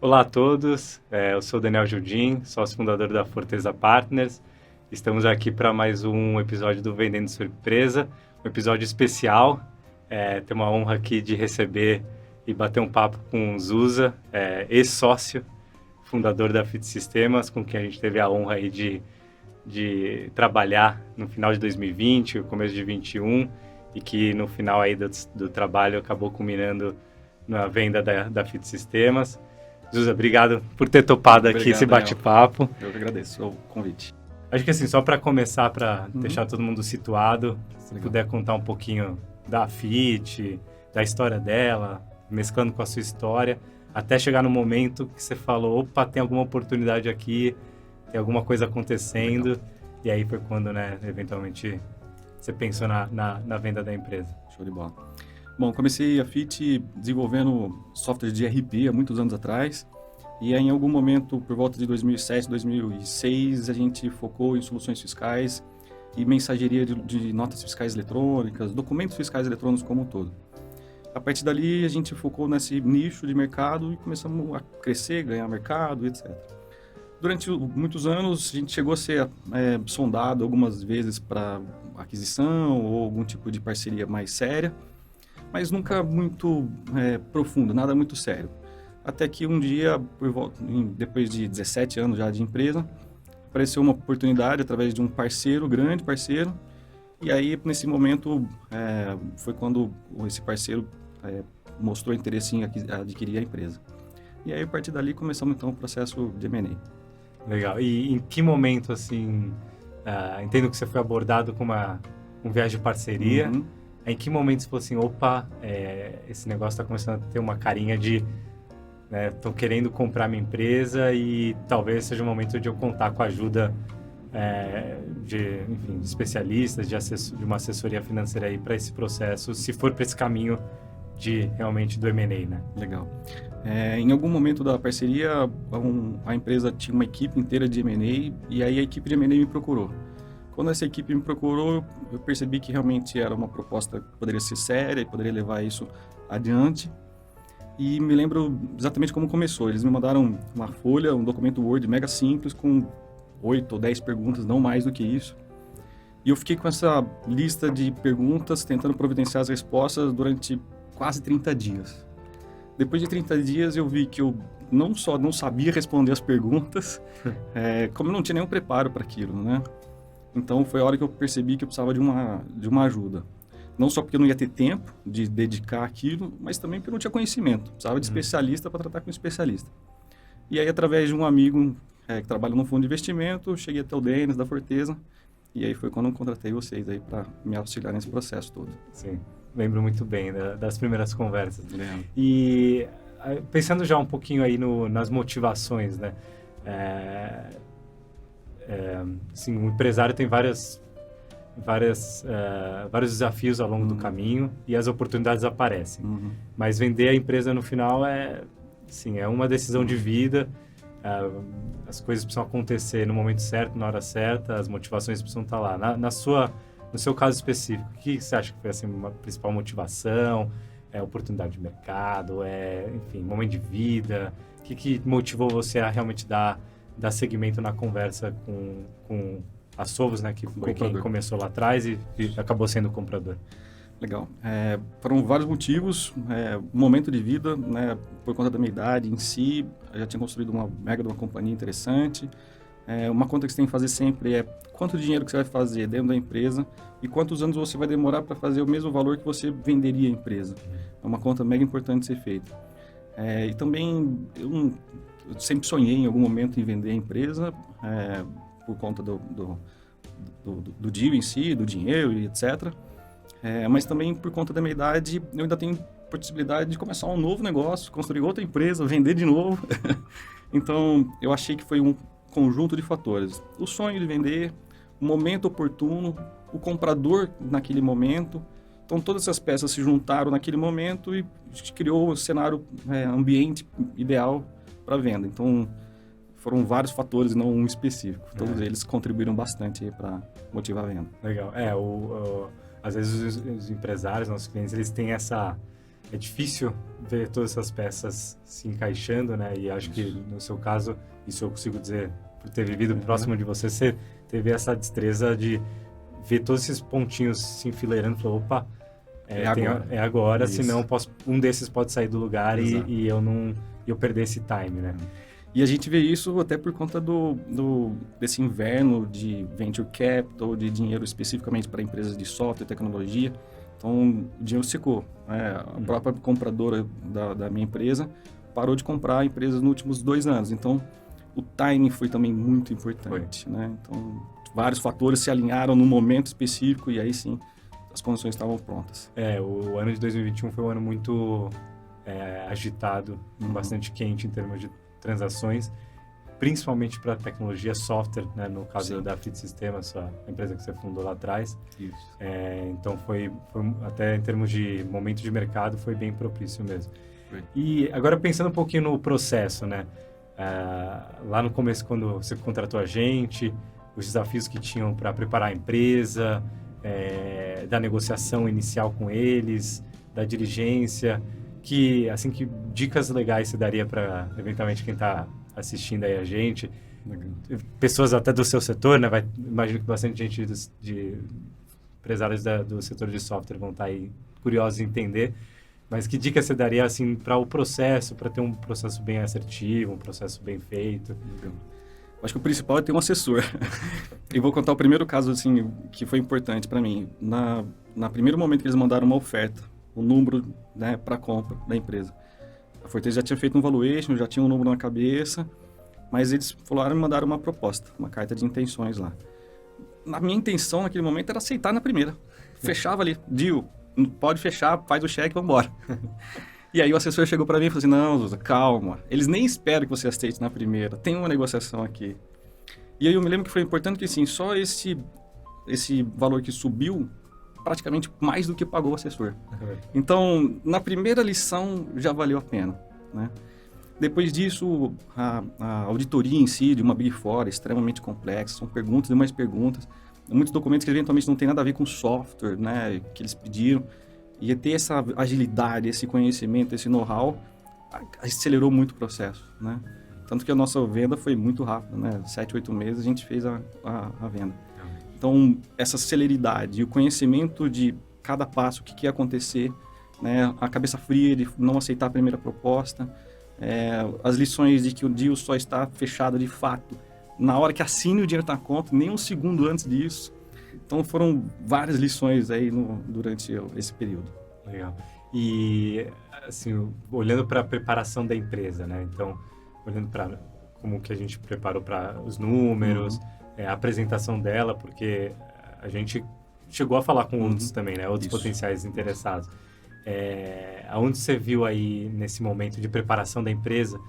Olá a todos, eu sou Daniel Judin, sócio fundador da Forteza Partners. Estamos aqui para mais um episódio do Vendendo Surpresa, um episódio especial. Tenho uma honra aqui de receber e bater um papo com o Zusa, ex-sócio, fundador da Fit Sistemas, com quem a gente teve a honra aí de trabalhar no final de 2020, o começo de 2021, e que no final aí do trabalho acabou culminando na venda da Fit Sistemas. Zusa, obrigado por ter topado aqui esse Daniel. bate-papo. Eu que agradeço o convite. Acho que assim, só para começar, para deixar todo mundo situado, se puder contar um pouquinho da Fit, da história dela, mesclando com a sua história, até chegar no momento que você falou, opa, tem alguma oportunidade aqui, tem alguma coisa acontecendo, Legal. E aí foi quando, né, eventualmente, você pensou na venda da empresa. Show de bola. Bom, comecei a Fit desenvolvendo software de ERP há muitos anos atrás. E aí, em algum momento, por volta de 2007, 2006, a gente focou em soluções fiscais e mensageria de notas fiscais eletrônicas, documentos fiscais eletrônicos como um todo. A partir dali, a gente focou nesse nicho de mercado e começamos a crescer, ganhar mercado, etc. Durante muitos anos, a gente chegou a ser sondado algumas vezes para aquisição ou algum tipo de parceria mais séria, mas nunca muito profundo, nada muito sério. Até que um dia, depois de 17 anos já de empresa, apareceu uma oportunidade através de um parceiro, grande parceiro, e aí nesse momento foi quando esse parceiro mostrou interesse em adquirir a empresa. E aí a partir dali começamos então o processo de M&A. Legal. E em que momento, assim, entendo que você foi abordado com um viagem de parceria, Uhum. Em que momento você falou assim, opa, esse negócio está começando a ter uma carinha de, estão querendo comprar minha empresa e talvez seja o momento de eu contar com a ajuda de especialistas, de uma assessoria financeira aí para esse processo, se for para esse caminho de realmente do M&A, né? Legal. Em algum momento da parceria, a empresa tinha uma equipe inteira de M&A e aí a equipe de M&A me procurou. Quando essa equipe me procurou, eu percebi que realmente era uma proposta que poderia ser séria e poderia levar isso adiante. E me lembro exatamente como começou. Eles me mandaram uma folha, um documento Word mega simples com 8 ou 10 perguntas, não mais do que isso. E eu fiquei com essa lista de perguntas, tentando providenciar as respostas durante quase 30 dias. Depois de 30 dias, eu vi que eu não só não sabia responder as perguntas, como eu não tinha nenhum preparo para aquilo, né? Então, foi a hora que eu percebi que eu precisava de uma ajuda. Não só porque eu não ia ter tempo de dedicar aquilo, mas também porque eu não tinha conhecimento. Precisava de especialista para tratar com especialista. E aí, através de um amigo que trabalha no fundo de investimento, cheguei até o Denis, da Forteza, e aí foi quando eu contratei vocês aí para me auxiliar nesse processo todo. Sim, lembro muito bem das primeiras conversas. Lembro. E pensando já um pouquinho aí nas motivações, né? Assim, o empresário tem vários desafios ao longo do caminho e as oportunidades aparecem. Uhum. Mas vender a empresa no final é uma decisão de vida. As coisas precisam acontecer no momento certo, na hora certa, as motivações precisam estar lá. No seu caso específico, o que você acha que foi assim, uma principal motivação? Oportunidade de mercado? Enfim, momento de vida? O que motivou você a realmente dar seguimento na conversa com a Sovos, né, que foi quem começou lá atrás e acabou sendo o comprador? Legal. Foram vários motivos. O momento de vida, né, por conta da minha idade em si, eu já tinha construído uma mega de uma companhia interessante. Uma conta que você tem que fazer sempre é quanto dinheiro que você vai fazer dentro da empresa e quantos anos você vai demorar para fazer o mesmo valor que você venderia a empresa. É uma conta mega importante de ser feita. E também eu sempre sonhei em algum momento em vender a empresa por conta do deal em si, do dinheiro e etc. Mas também por conta da minha idade, eu ainda tenho possibilidade de começar um novo negócio, construir outra empresa, vender de novo. Então, eu achei que foi um conjunto de fatores. O sonho de vender, o momento oportuno, o comprador naquele momento. Então, todas essas peças se juntaram naquele momento e criou o cenário, ambiente ideal para venda. Então, foram vários fatores, não um específico. Todos eles contribuíram bastante para motivar a venda. Legal. Às vezes os empresários, nossos clientes, eles têm essa é difícil ver todas essas peças se encaixando, né? E acho que no seu caso, isso eu consigo dizer, por ter vivido próximo de você, você teve essa destreza de ver todos esses pontinhos se enfileirando e falou, opa, é agora, senão um desses pode sair do lugar e eu perder esse time, né? E a gente vê isso até por conta desse inverno de venture capital, de dinheiro especificamente para empresas de software e tecnologia. Então, o dinheiro secou. Né? A própria compradora da minha empresa parou de comprar empresas nos últimos 2 anos. Então, o timing foi também muito importante. Né? Então, vários fatores se alinharam num momento específico e aí sim, as condições estavam prontas. O ano de 2021 foi um ano muito agitado, bastante quente em termos de transações, principalmente para tecnologia software, né? No caso da Fit Systems, a empresa que você fundou lá atrás. Isso. Então, foi até em termos de momento de mercado, foi bem propício mesmo. Foi. E agora pensando um pouquinho no processo, né? Lá no começo, quando você contratou a gente, os desafios que tinham para preparar a empresa, da negociação inicial com eles, da diligência, que dicas legais você daria para, eventualmente, quem está assistindo aí a gente, pessoas até do seu setor, né? Imagino que bastante gente de empresários do setor de software vão estar aí curiosos em entender, mas que dicas você daria, assim, para o processo, para ter um processo bem assertivo, um processo bem feito? Acho que o principal é ter um assessor. E vou contar o primeiro caso, assim, que foi importante para mim. Na primeiro momento que eles mandaram uma oferta, o número, né, para compra da empresa. A Forteza já tinha feito um valuation, já tinha um número na cabeça, mas eles falaram e mandaram uma proposta, uma carta de intenções lá. Na minha intenção, naquele momento, era aceitar na primeira. Fechava ali, deal, pode fechar, faz o cheque e vamos embora. E aí o assessor chegou para mim e falou assim, não, Zusa, calma, eles nem esperam que você aceite na primeira, tem uma negociação aqui. E aí eu me lembro que foi importante que, assim, só esse valor que subiu, praticamente mais do que pagou o assessor. Então, na primeira lição, já valeu a pena, né? Depois disso, a auditoria em si, de uma Big Four, é extremamente complexa, são perguntas e mais perguntas, muitos documentos que eventualmente não tem nada a ver com software, né, que eles pediram, e ter essa agilidade, esse conhecimento, esse know-how, acelerou muito o processo, né? Tanto que a nossa venda foi muito rápida, né? 7, 8 meses a gente fez a venda. Então, essa celeridade e o conhecimento de cada passo, o que ia acontecer, né? A cabeça fria de não aceitar a primeira proposta, as lições de que o deal só está fechado de fato na hora que assine o dinheiro na conta, nem um segundo antes disso. Então, foram várias lições aí durante esse período. Legal. E, assim, olhando para a preparação da empresa, né? Então, olhando para como que a gente preparou para os números, a apresentação dela, porque a gente chegou a falar com outros também, né? Outros potenciais interessados. Aonde você viu aí, nesse momento de preparação da empresa,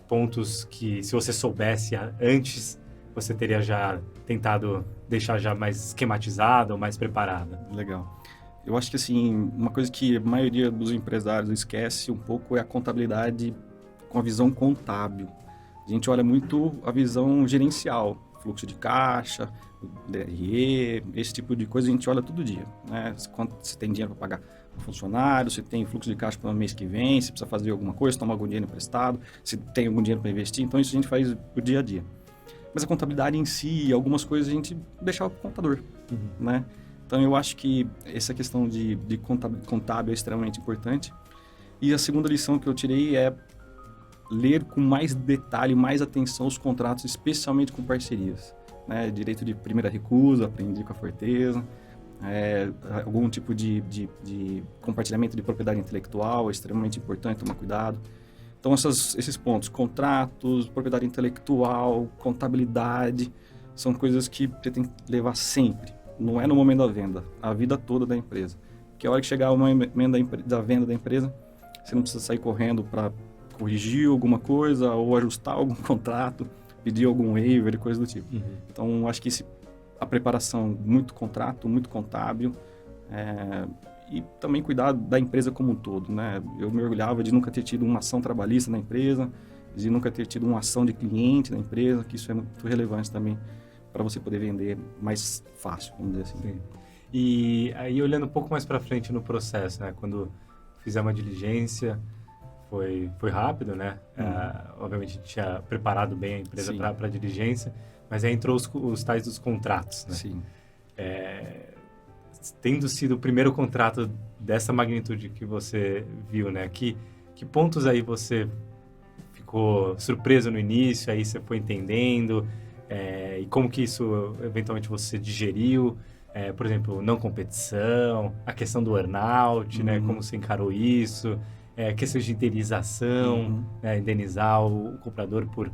pontos que, se você soubesse antes, você teria já tentado deixar já mais esquematizada ou mais preparada? Legal. Eu acho que, assim, uma coisa que a maioria dos empresários esquece um pouco é a contabilidade com a visão contábil. A gente olha muito a visão gerencial, fluxo de caixa, DRE, esse tipo de coisa a gente olha todo dia, né? Quanto você tem dinheiro para pagar funcionário, se tem fluxo de caixa para o mês que vem, se precisa fazer alguma coisa, tomar algum dinheiro emprestado, se tem algum dinheiro para investir, então isso a gente faz o dia a dia. Mas a contabilidade em si, algumas coisas a gente deixava para o contador, né? Então eu acho que essa questão de contábil é extremamente importante. E a segunda lição que eu tirei é ler com mais detalhe, mais atenção os contratos, especialmente com parcerias, né? Direito de primeira recusa, aprendi com a Forteza, algum tipo de compartilhamento de propriedade intelectual é extremamente importante, tomar cuidado. Então, esses pontos, contratos, propriedade intelectual, contabilidade, são coisas que você tem que levar sempre. Não é no momento da venda, a vida toda da empresa. Porque a hora que chegar o momento da venda da empresa, você não precisa sair correndo para corrigir alguma coisa ou ajustar algum contrato, pedir algum waiver e coisa do tipo. Então, acho que a preparação, muito contrato, muito contábil, e também cuidar da empresa como um todo, né? Eu me orgulhava de nunca ter tido uma ação trabalhista na empresa, de nunca ter tido uma ação de cliente na empresa, que isso é muito relevante também para você poder vender mais fácil, vamos dizer assim. Sim. E aí, olhando um pouco mais para frente no processo, né? Quando fizemos a diligência, foi rápido, né? Obviamente, a gente tinha preparado bem a empresa para a diligência, mas aí entrou os tais dos contratos, né? Sim. Tendo sido o primeiro contrato dessa magnitude que você viu, né? Que pontos aí você ficou surpreso no início, aí você foi entendendo, e como que isso, eventualmente, você digeriu? Por exemplo, não competição, a questão do earnout, né? Como você encarou isso, questões de indenização, né? Indenizar o comprador por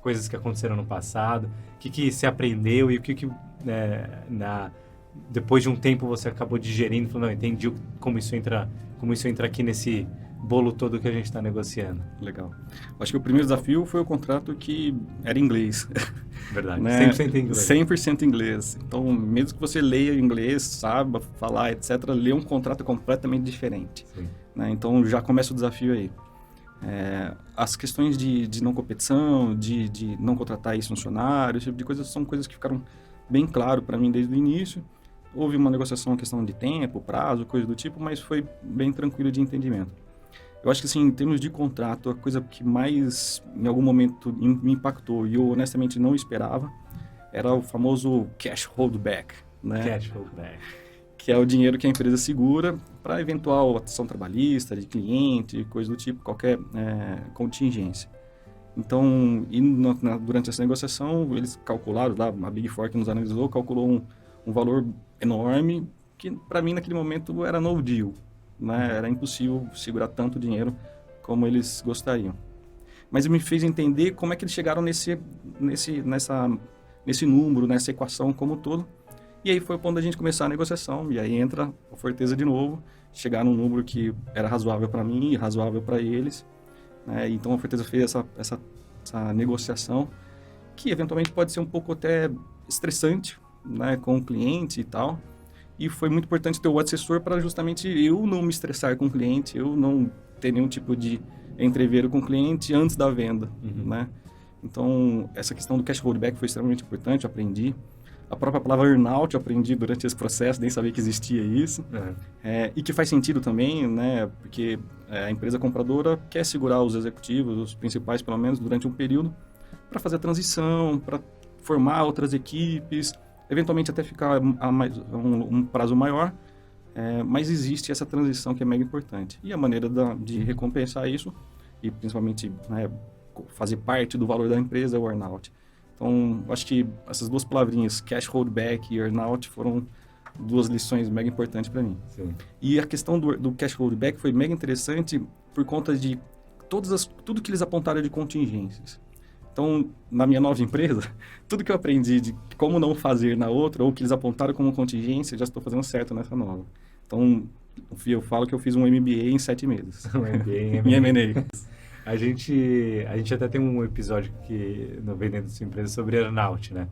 coisas que aconteceram no passado. O que você aprendeu e o que depois de um tempo você acabou digerindo, falando, não, entendi como isso entra aqui nesse bolo todo que a gente está negociando. Legal. Acho que o primeiro desafio foi o contrato que era em inglês. Verdade, né? 100% inglês. 100% inglês. Então, mesmo que você leia inglês, saiba falar, etc., ler um contrato completamente diferente. Né? Então, já começa o desafio aí. As questões de não competição, de não contratar ex-funcionários, esse tipo de coisas, são coisas que ficaram bem claro para mim desde o início. Houve uma negociação, questão de tempo, prazo, coisa do tipo, mas foi bem tranquilo de entendimento. Eu acho que, assim, em termos de contrato, a coisa que mais, em algum momento, me impactou e eu, honestamente, não esperava, era o famoso cash holdback, né? Cash holdback. Que é o dinheiro que a empresa segura para eventual ação trabalhista, de cliente, coisa do tipo, qualquer contingência. Então, durante essa negociação, eles calcularam, lá, a Big Four que nos analisou, calculou um valor enorme, que para mim, naquele momento, era no deal. Né? Era impossível segurar tanto dinheiro como eles gostariam. Mas me fez entender como é que eles chegaram nesse número, nessa equação como um todo. E aí foi quando a gente começou a negociação, e aí entra a Forteza de novo, chegar num número que era razoável para mim e razoável para eles. Né? Então a Forteza fez essa negociação, que eventualmente pode ser um pouco até estressante, né, com o cliente e tal. E foi muito importante ter o assessor para justamente eu não me estressar com o cliente, eu não ter nenhum tipo de entreveiro com o cliente antes da venda, né? Então, essa questão do cash holdback foi extremamente importante, eu aprendi. A própria palavra earnout eu aprendi durante esse processo, nem sabia que existia isso. E que faz sentido também, né? Porque a empresa compradora quer segurar os executivos, os principais pelo menos, durante um período, para fazer a transição, para formar outras equipes, eventualmente até ficar um prazo maior, mas existe essa transição que é mega importante. E a maneira de recompensar isso, e principalmente fazer parte do valor da empresa, é o earnout. Então, acho que essas duas palavrinhas, cash holdback e earnout, foram duas lições mega importantes para mim. Sim. E a questão do cash holdback foi mega interessante por conta de tudo que eles apontaram de contingências. Então, na minha nova empresa, tudo que eu aprendi de como não fazer na outra, ou que eles apontaram como contingência, já estou fazendo certo nessa nova. Então, eu falo que eu fiz um MBA em 7 meses. Um MBA em M&A. A gente até tem um episódio no Vendendo Sua Empresa sobre earnout, né?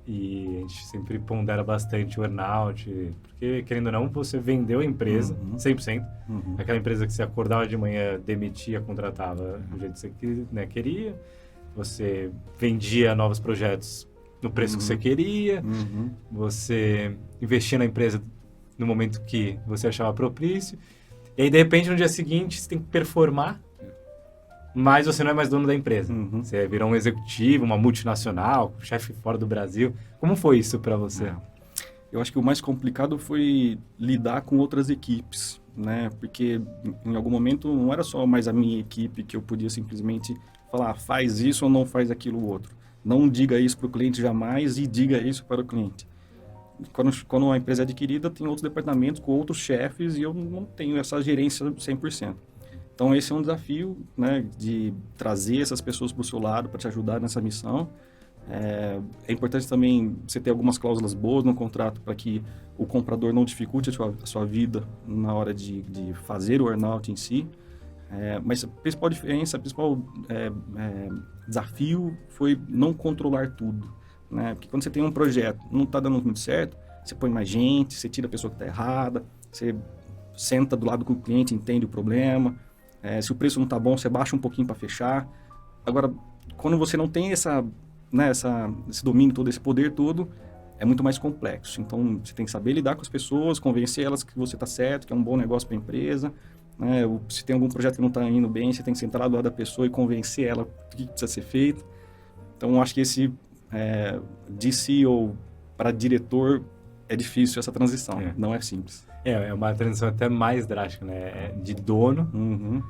E a gente sempre pondera bastante o earnout, porque, querendo ou não, você vendeu a empresa 100%. Aquela empresa que você acordava de manhã, demitia, contratava do jeito que você queria. Você vendia novos projetos no preço que você queria. Você investia na empresa no momento que você achava propício. E aí, de repente, no dia seguinte, você tem que performar, mas você não é mais dono da empresa. Você virou um executivo, uma multinacional, chefe fora do Brasil. Como foi isso para você? Eu acho que o mais complicado foi lidar com outras equipes, né? Porque em algum momento não era só mais a minha equipe que eu podia simplesmente falar, faz isso ou não faz aquilo outro. Não diga isso para o cliente jamais e diga isso para o cliente. Quando uma empresa é adquirida, tem outros departamentos com outros chefes e eu não tenho essa gerência 100%. Então, esse é um desafio, né, de trazer essas pessoas para o seu lado, para te ajudar nessa missão. É importante também você ter algumas cláusulas boas no contrato para que o comprador não dificulte a sua vida na hora de fazer o earnout em si. Mas a principal diferença, o principal desafio foi não controlar tudo. Né? Porque quando você tem um projeto, não está dando muito certo, você põe mais gente, você tira a pessoa que está errada, você senta do lado com o cliente, entende o problema. Se o preço não está bom, você baixa um pouquinho para fechar. Agora, quando você não tem esse domínio todo, esse poder todo, é muito mais complexo. Então, você tem que saber lidar com as pessoas, convencer elas que você está certo, que é um bom negócio para a empresa, né? Se tem algum projeto que não está indo bem, você tem que sentar lá do lado da pessoa e convencer ela do que precisa ser feito. Então, eu acho que esse de CEO para diretor é difícil essa transição, não é simples. É uma transição até mais drástica, né? De dono,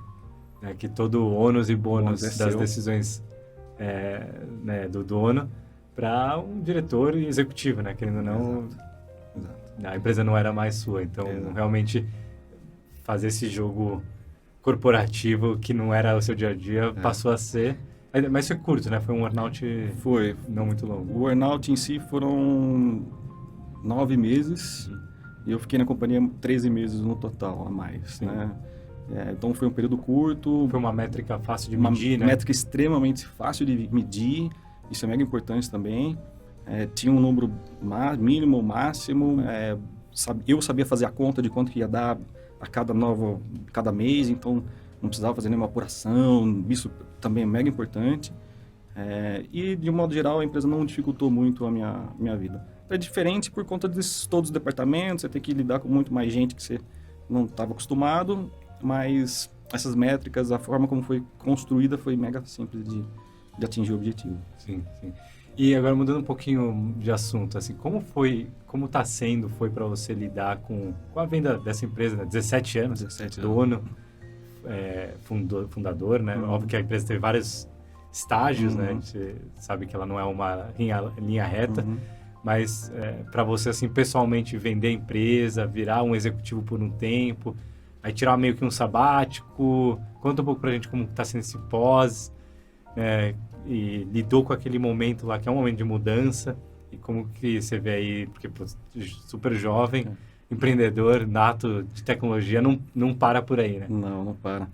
né? Que todo o ônus e bônus das decisões né? do dono para um diretor e executivo, né? Querendo ou não, Exato. A empresa não era mais sua. Então, realmente, fazer esse jogo corporativo que não era o seu dia a dia passou a ser... Mas foi curto, né? Foi um earnout não muito longo. O earnout em si foram 9 meses e eu fiquei na companhia 13 meses no total a mais, né? Então foi um período curto. Foi uma métrica fácil de medir, né? Uma métrica extremamente fácil de medir, isso é mega importante também. Tinha um número mínimo, máximo, eu sabia fazer a conta de quanto que ia dar a cada mês, então não precisava fazer nenhuma apuração, isso também é mega importante. E, de um modo geral, a empresa não dificultou muito a minha vida. É diferente por conta de todos os departamentos, você tem que lidar com muito mais gente que você não estava acostumado, mas essas métricas, a forma como foi construída foi mega simples de atingir o objetivo. Sim. E agora, mudando um pouquinho de assunto, assim, como está sendo para você lidar com a venda dessa empresa, né? 17 anos, dono, fundador, né? Óbvio que a empresa teve vários estágios, né? Você sabe que ela não é uma linha reta, mas para você, assim, pessoalmente vender a empresa, virar um executivo por um tempo, aí tirar meio que um sabático, conta um pouco pra gente como está sendo esse pós, e lidou com aquele momento lá, que é um momento de mudança, e como que você vê aí, porque pô, super jovem, empreendedor, nato de tecnologia, não para por aí, né? Não para.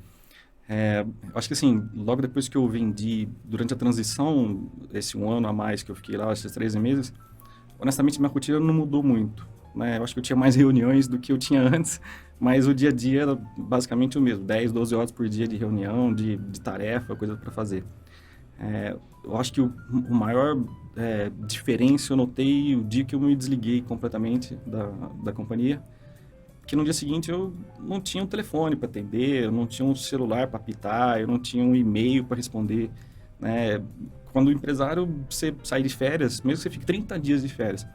Acho que assim, logo depois que eu vendi, durante a transição, esse 1 ano a mais que eu fiquei lá, esses 13 meses, honestamente minha rotina não mudou muito, né? Eu acho que eu tinha mais reuniões do que eu tinha antes, mas o dia a dia era basicamente o mesmo, 10, 12 horas por dia de reunião, de tarefa, coisa para fazer. Eu acho que o maior diferença eu notei o dia que eu me desliguei completamente da companhia, que no dia seguinte eu não tinha um telefone para atender, eu não tinha um celular para apitar, eu não tinha um e-mail para responder, né? Quando o empresário, você sai de férias, mesmo que você fique 30 dias de férias,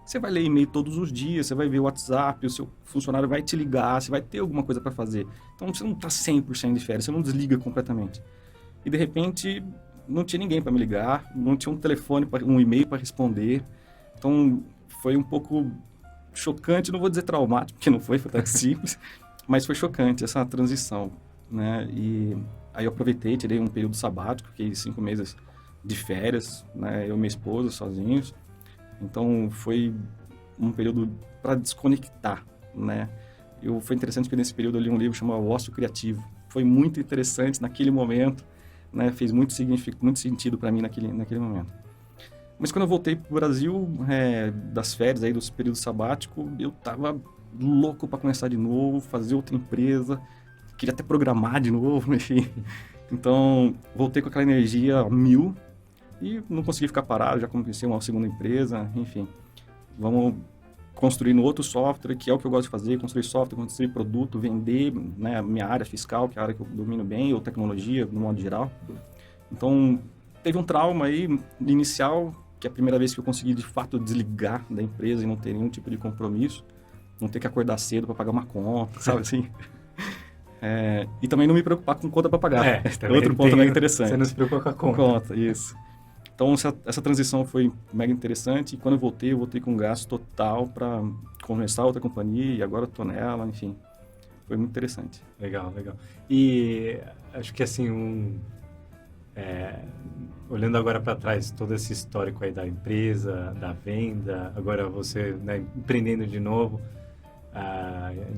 você vai ler e-mail todos os dias, você vai ver o WhatsApp, o seu funcionário vai te ligar, você vai ter alguma coisa para fazer. Então você não está 100% de férias, você não desliga completamente. E de repente não tinha ninguém para me ligar, não tinha um telefone, um e-mail para responder. Então foi um pouco chocante, não vou dizer traumático, porque não foi tão simples, mas foi chocante essa transição, né? E aí eu aproveitei, tirei um período sabático, fiquei 5 meses de férias, né? Eu e minha esposa sozinhos. Então foi um período para desconectar, né? Foi interessante porque nesse período eu li um livro chamado O Ócio Criativo. Foi muito interessante naquele momento, né? Fez muito sentido para mim naquele momento. Mas quando eu voltei para o Brasil, das férias, aí, dos períodos sabáticos, eu tava louco para começar de novo, fazer outra empresa, queria até programar de novo, enfim. Então, voltei com aquela energia a 1000 e não consegui ficar parado, já comecei uma segunda empresa, enfim. Vamos construir outro software, que é o que eu gosto de fazer, construir software, construir produto, vender, né, a minha área fiscal, que é a área que eu domino bem, ou tecnologia, no modo geral. Então, teve um trauma aí inicial, que é a primeira vez que eu consegui, de fato, desligar da empresa e não ter nenhum tipo de compromisso, não ter que acordar cedo para pagar uma conta, sabe assim? E também não me preocupar com conta para pagar. Outro ponto mega interessante. Você não se preocupa com a conta. Com conta, isso. Então, essa transição foi mega interessante. E quando eu voltei com um gasto total para começar outra companhia. E agora eu tô nela, enfim. Foi muito interessante. Legal. E acho que assim, olhando agora para trás, todo esse histórico aí da empresa, da venda, agora você, né, empreendendo de novo.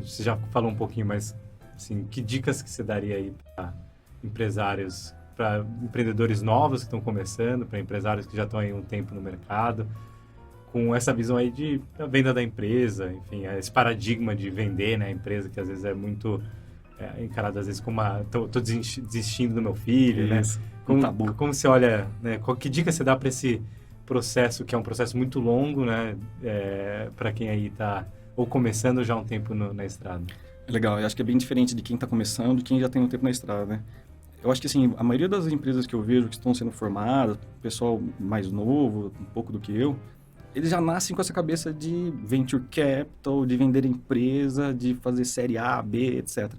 Você já falou um pouquinho, mas assim, que dicas que você daria aí para empresários, para empreendedores novos que estão começando, para empresários que já estão aí um tempo no mercado, com essa visão aí da venda da empresa, enfim, esse paradigma de vender, né, a empresa, que às vezes é muito encarado às vezes como tô desistindo do meu filho, isso, né? Como você olha, né, que dica você dá para esse processo que é um processo muito longo, né? Para quem aí está ou começando já há um tempo na estrada. Legal, eu acho que é bem diferente de quem está começando e quem já tem um tempo na estrada, né? Eu acho que, assim, a maioria das empresas que eu vejo que estão sendo formadas, pessoal mais novo, um pouco do que eu, eles já nascem com essa cabeça de venture capital, de vender empresa, de fazer série A, B, etc.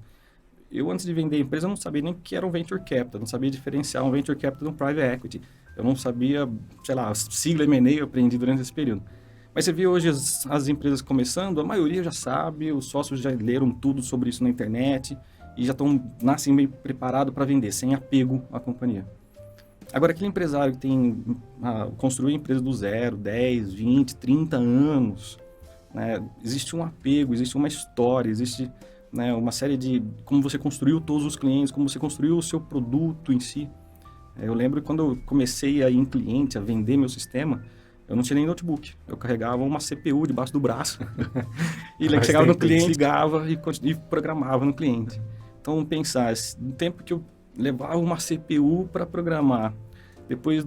Eu, antes de vender empresa, não sabia nem o que era um venture capital, não sabia diferenciar um venture capital de um private equity. Eu não sabia, sei lá, sigla M&A eu aprendi durante esse período. Mas você vê hoje as empresas começando, a maioria já sabe, os sócios já leram tudo sobre isso na internet e já nascem bem preparados para vender, sem apego à companhia. Agora, aquele empresário que construiu a empresa do zero, 10, 20, 30 anos, né, existe um apego, existe uma história, existe, né, uma série de como você construiu todos os clientes, como você construiu o seu produto em si. Eu lembro que quando eu comecei a ir em cliente, a vender meu sistema, eu não tinha nem notebook. Eu carregava uma CPU debaixo do braço. E chegava no cliente, ligava e programava no cliente. Então, pensar, no tempo que eu levava uma CPU para programar, depois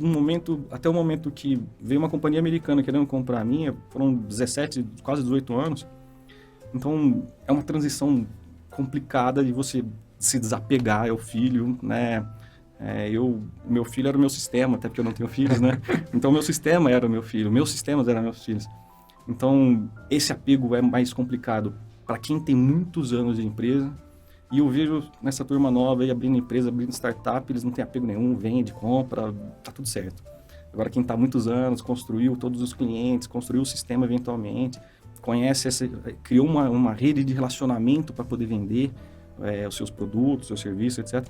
até o momento que veio uma companhia americana querendo comprar a minha, foram 17, quase 18 anos. Então, é uma transição complicada de você se desapegar ao filho, né? Meu filho era o meu sistema, até porque eu não tenho filhos, né? Então, meu sistema era o meu filho, meus sistemas eram meus filhos. Então, esse apego é mais complicado para quem tem muitos anos de empresa. E eu vejo nessa turma nova aí, abrindo empresa, abrindo startup, eles não têm apego nenhum, vende, compra, tá tudo certo. Agora, quem está há muitos anos, construiu todos os clientes, construiu o sistema eventualmente, criou uma rede de relacionamento para poder vender os seus produtos, seus serviços, etc.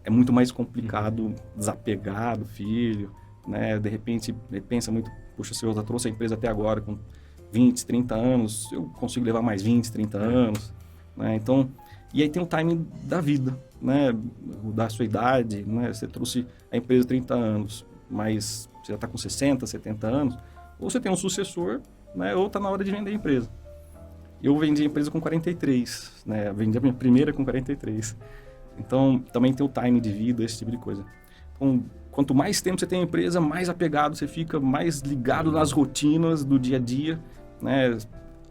É muito mais complicado desapegar do filho, né? De repente, ele pensa muito, puxa, se eu já trouxe a empresa até agora com 20, 30 anos, eu consigo levar mais 20, 30 anos, né? Então, e aí tem o timing da vida, né? Da sua idade, né? Você trouxe a empresa 30 anos, mas você já está com 60, 70 anos, ou você tem um sucessor, né? Ou está na hora de vender a empresa. Eu vendi a empresa com 43, né? Vendi a minha primeira com 43. Então, também tem o time de vida, esse tipo de coisa. Então, quanto mais tempo você tem a empresa, mais apegado você fica, mais ligado nas rotinas do dia a dia, né?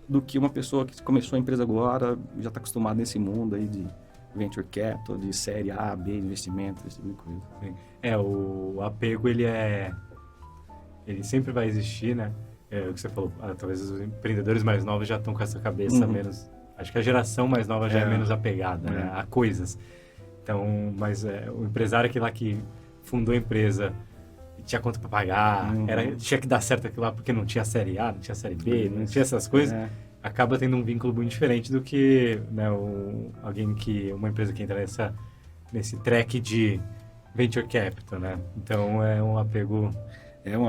Do que uma pessoa que começou a empresa agora, já está acostumada nesse mundo aí de venture capital, de série A, B, investimento, esse tipo de coisa. Sim. O apego, ele sempre vai existir, né? O que você falou, talvez os empreendedores mais novos já estão com essa cabeça menos... Acho que a geração mais nova já é menos apegada, né? A coisas. Então, mas o empresário aquele lá que fundou a empresa e tinha conta para pagar, tinha que dar certo aquilo lá porque não tinha série A, não tinha série B, não tinha essas coisas, acaba tendo um vínculo muito diferente do que, né, uma empresa que entra nesse track de venture capital, né? Então, é um apego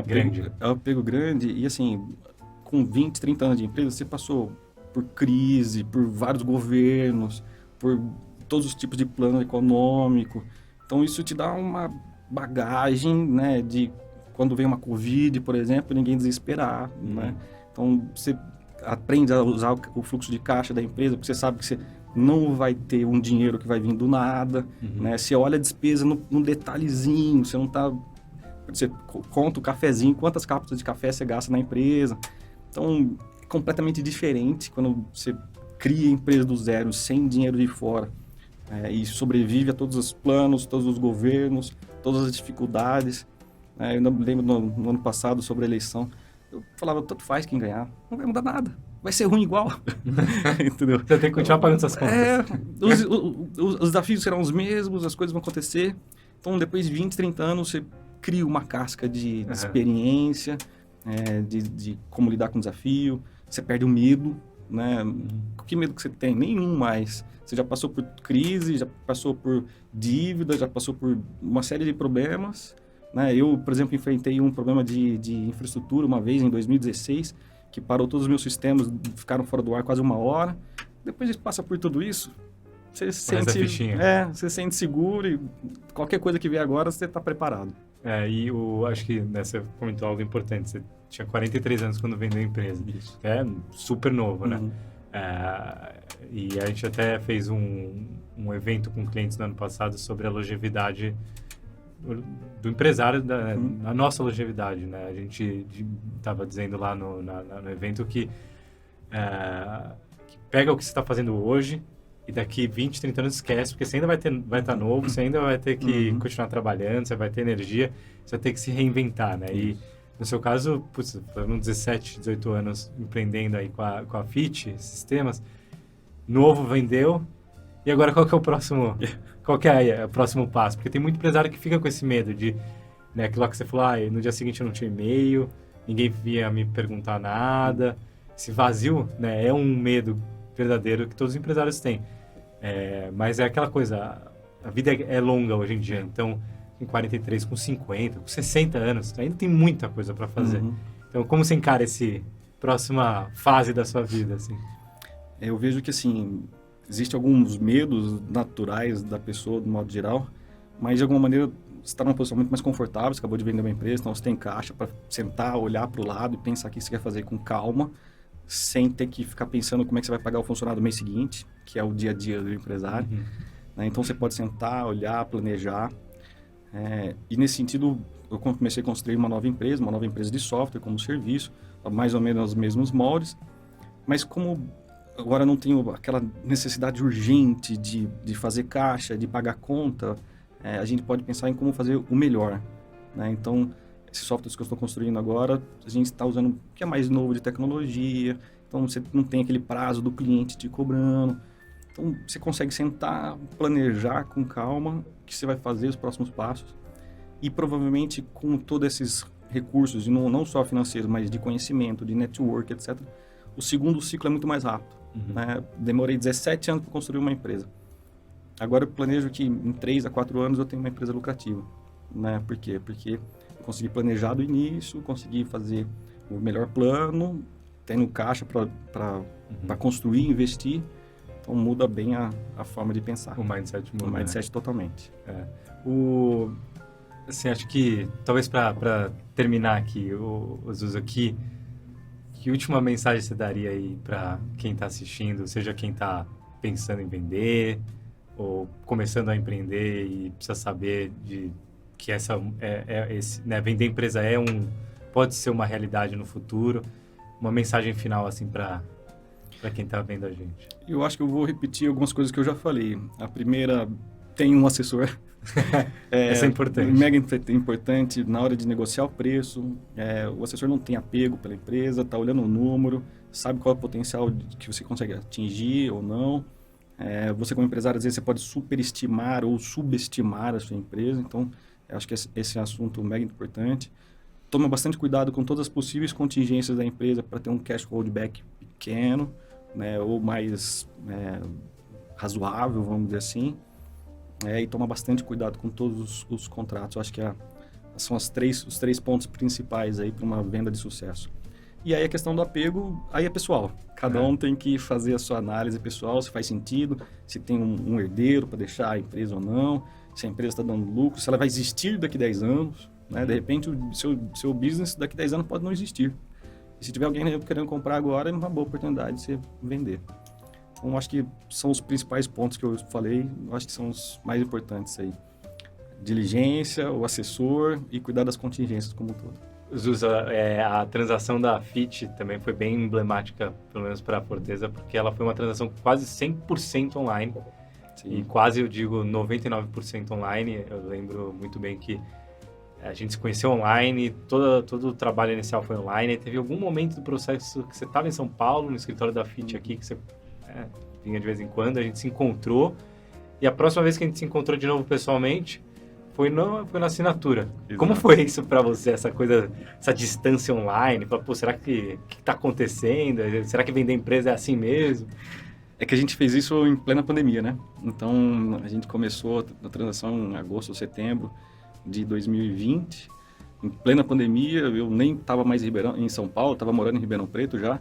grande. É um apego grande e, assim, com 20, 30 anos de empresa, você passou por crise, por vários governos, por todos os tipos de plano econômico. Então, isso te dá uma bagagem, né, de quando vem uma Covid, por exemplo, ninguém desesperar, né? Então, você aprende a usar o fluxo de caixa da empresa, porque você sabe que você não vai ter um dinheiro que vai vir do nada, né? Você olha a despesa no detalhezinho, você não tá... Você conta o cafezinho, quantas cápsulas de café você gasta na empresa. Então, é completamente diferente quando você cria a empresa do zero, sem dinheiro de fora, e sobrevive a todos os planos, todos os governos, todas as dificuldades. Eu ainda lembro no ano passado, sobre a eleição, eu falava, tanto faz quem ganhar, não vai mudar nada, vai ser ruim igual. Entendeu? Você tem que continuar pagando essas contas. Os desafios serão os mesmos, as coisas vão acontecer. Então, depois de 20, 30 anos, você cria uma casca de experiência, de como lidar com o desafio, você perde o medo, né? Que medo que você tem? Nenhum mais. Você já passou por crise, já passou por dívida, já passou por uma série de problemas, né? Eu, por exemplo, enfrentei um problema de infraestrutura uma vez em 2016, que parou todos os meus sistemas, ficaram fora do ar quase uma hora. Depois de passar por tudo isso, você se sente seguro e qualquer coisa que vier agora, você está preparado. Acho que você comentou algo importante. Você tinha 43 anos quando vendeu a empresa. Isso. É super novo, né? E a gente até fez um evento com clientes no ano passado sobre a longevidade do empresário, da nossa longevidade, né? A gente estava dizendo lá no evento que pega o que você está fazendo hoje e daqui 20, 30 anos esquece, porque você ainda vai estar novo, você ainda vai ter que continuar trabalhando, você vai ter energia, você vai ter que se reinventar, né? E no seu caso, foram 17, 18 anos empreendendo aí com a FIT Sistemas, novo, vendeu, e agora qual que é o próximo, qual que é o próximo passo? Porque tem muito empresário que fica com esse medo de, né, aquilo que você falou, no dia seguinte eu não tinha e-mail, ninguém via me perguntar nada, esse vazio, né, é um medo verdadeiro que todos os empresários têm. Mas é aquela coisa, a vida é longa hoje em dia, então com 43, com 50, com 60 anos, ainda tem muita coisa para fazer. Então, como você encara essa próxima fase da sua vida, assim? Eu vejo que, assim, existem alguns medos naturais da pessoa, de modo geral, mas, de alguma maneira, você está numa posição muito mais confortável, você acabou de vender uma empresa, então você tem caixa para sentar, olhar para o lado e pensar o que você quer fazer com calma, sem ter que ficar pensando como é que você vai pagar o funcionário do mês seguinte, que é o dia a dia do empresário. Né? Então, você pode sentar, olhar, planejar. E, nesse sentido, eu comecei a construir uma nova empresa de software como serviço, mais ou menos os mesmos moldes, mas como agora não tenho aquela necessidade urgente de fazer caixa, de pagar conta, a gente pode pensar em como fazer o melhor. Né? Então, esses softwares que eu estou construindo agora, a gente está usando o que é mais novo de tecnologia, então você não tem aquele prazo do cliente te cobrando. Então, você consegue sentar, planejar com calma o que você vai fazer, os próximos passos. E provavelmente, com todos esses recursos, e não só financeiros, mas de conhecimento, de network, etc., o segundo ciclo é muito mais rápido. Né? Demorei 17 anos para construir uma empresa. Agora eu planejo que em 3 a 4 anos eu tenho uma empresa lucrativa. Né? Por quê? Porque eu consegui planejar do início, consegui fazer o melhor plano, tendo caixa para construir, investir. Então muda bem a forma de pensar. O mindset muda. O mindset, né? Totalmente. Assim, acho que, talvez para terminar aqui, o Zuza, que última mensagem você daria aí para quem está assistindo, seja quem está pensando em vender ou começando a empreender e precisa saber que né, vender empresa pode ser uma realidade no futuro. Uma mensagem final assim para quem está vendo a gente. Eu acho que eu vou repetir algumas coisas que eu já falei. A primeira, tem um assessor. Essa é importante. Mega importante na hora de negociar o preço. O assessor não tem apego pela empresa, está olhando o número, sabe qual é o potencial que você consegue atingir ou não. Você como empresário, às vezes, você pode superestimar ou subestimar a sua empresa. Então, eu acho que esse é um assunto mega importante. Toma bastante cuidado com todas as possíveis contingências da empresa para ter um cash holdback pequeno, né, ou mais razoável, vamos dizer assim. E toma bastante cuidado com todos os contratos. Eu acho que são os três pontos principais aí para uma venda de sucesso. E aí a questão do apego, aí é pessoal. Cada um tem que fazer a sua análise pessoal, se faz sentido, se tem um herdeiro para deixar a empresa ou não, se a empresa está dando lucro, se ela vai existir daqui 10 anos. Né? De repente, o seu business daqui 10 anos pode não existir. E se tiver alguém querendo comprar agora, é uma boa oportunidade de você vender. Então, acho que são os principais pontos que eu falei, acho que são os mais importantes aí. Diligência, o assessor e cuidar das contingências como um todo. Zuza, a transação da FIT também foi bem emblemática, pelo menos para a Forteza, porque ela foi uma transação quase 100% online. Sim. E quase, eu digo, 99% online. Eu lembro muito bem que a gente se conheceu online, todo o trabalho inicial foi online. E teve algum momento do processo que você estava em São Paulo, no escritório da FIT aqui, que você vinha de vez em quando, a gente se encontrou. E a próxima vez que a gente se encontrou de novo pessoalmente foi na assinatura. Exato. Como foi isso para você, essa coisa, essa distância online? Pô, será que está acontecendo? Será que vender empresa é assim mesmo? É que a gente fez isso em plena pandemia, né? Então, a gente começou a transação em agosto ou setembro de 2020. Em plena pandemia, eu nem estava mais em São Paulo, estava morando em Ribeirão Preto já.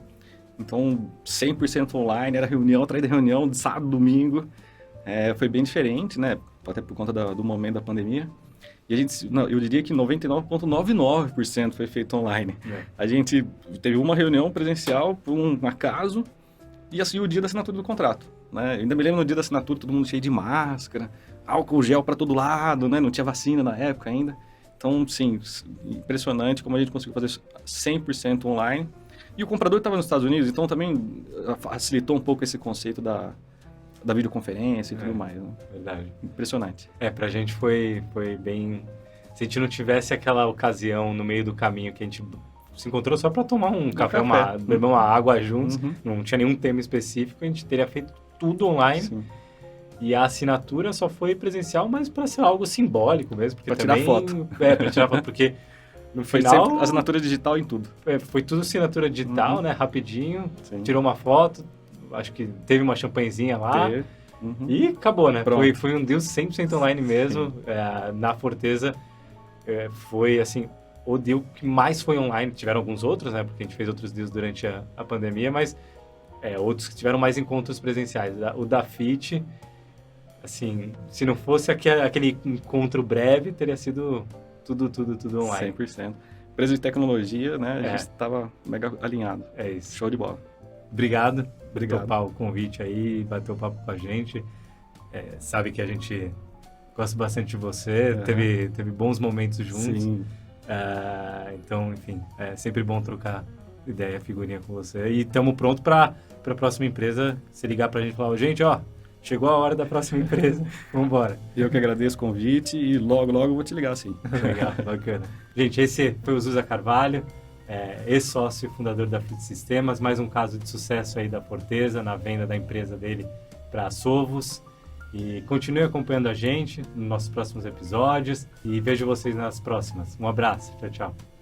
Então, 100% online, era reunião atrás de reunião, de sábado, domingo. Foi bem diferente, né? Até por conta do momento da pandemia. E eu diria que 99,99% foi feito online. A gente teve uma reunião presencial por um acaso e assim o dia da assinatura do contrato. Né? Eu ainda me lembro no dia da assinatura, todo mundo cheio de máscara, álcool gel para todo lado, né? Não tinha vacina na época ainda. Então, sim, impressionante como a gente conseguiu fazer 100% online. E o comprador estava nos Estados Unidos, então também facilitou um pouco esse conceito da videoconferência e tudo mais. Né? Verdade. Impressionante. Pra gente foi bem... Se a gente não tivesse aquela ocasião no meio do caminho que a gente se encontrou só para tomar um café, beber uma água juntos, não tinha nenhum tema específico, a gente teria feito tudo online. Sim. E a assinatura só foi presencial, mas para ser algo simbólico mesmo. Para tirar foto. Para tirar foto, porque no foi final... sempre assinatura digital em tudo. Foi tudo assinatura digital, né? Rapidinho, tirou uma foto, acho que teve uma champanhezinha lá e acabou, né? Foi um deal 100% online mesmo. Na Forteza foi, assim, o deal que mais foi online. Tiveram alguns outros, né? Porque a gente fez outros deals durante a pandemia, mas outros que tiveram mais encontros presenciais. O da FIT... Assim, se não fosse aquele encontro breve, teria sido tudo online. 100%. Empresa de tecnologia, né? A gente estava mega alinhado. É isso. Show de bola. Obrigado por topar o convite aí, bater o papo com a gente. Sabe que a gente gosta bastante de você, teve bons momentos juntos. Sim. Então, enfim, é sempre bom trocar ideia, figurinha com você. E estamos prontos para a próxima empresa se ligar para a gente e falar, gente, ó, chegou a hora da próxima empresa, vamos embora. Eu que agradeço o convite e logo eu vou te ligar, sim. Legal, bacana. Gente, esse foi o Zusa Carvalho, ex-sócio e fundador da FIT Sistemas, mais um caso de sucesso aí da Forteza, na venda da empresa dele para a Sovos. E continue acompanhando a gente nos nossos próximos episódios e vejo vocês nas próximas. Um abraço, tchau, tchau.